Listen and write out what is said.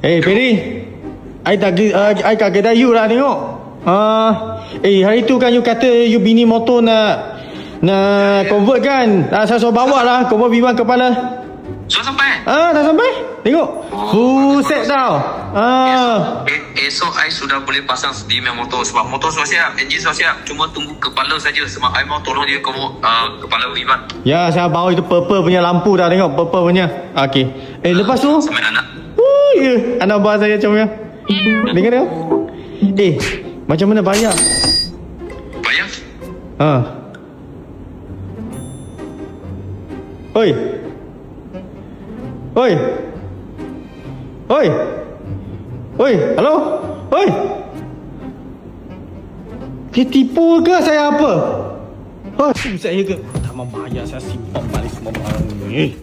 Peri, I kat kedai you lah tengok. Hari tu kan you kata you bini motor nak convert kan. Saya suruh bawa lah, convert bimbang kepala. Sudah sampai? Dah sampai. Tengok. Buset tau. Esok I sudah boleh pasang steam yang motor. Sebab motor sudah siap, enjin sudah siap. Cuma tunggu kepala saja. Sebab I mau tolong dia kepala bimbang. Ya, saya bawa itu purple punya lampu dah. Tengok purple punya. Okey. Lepas tu Sampai anak. ya, anak abah saya comel. Dengar tengok. Macam mana bayar? Bayar? Oi. Halo. Oi. Dia tipu ke saya apa? Saya ke? Tak mau bayar, saya simpan balik semua barang ni.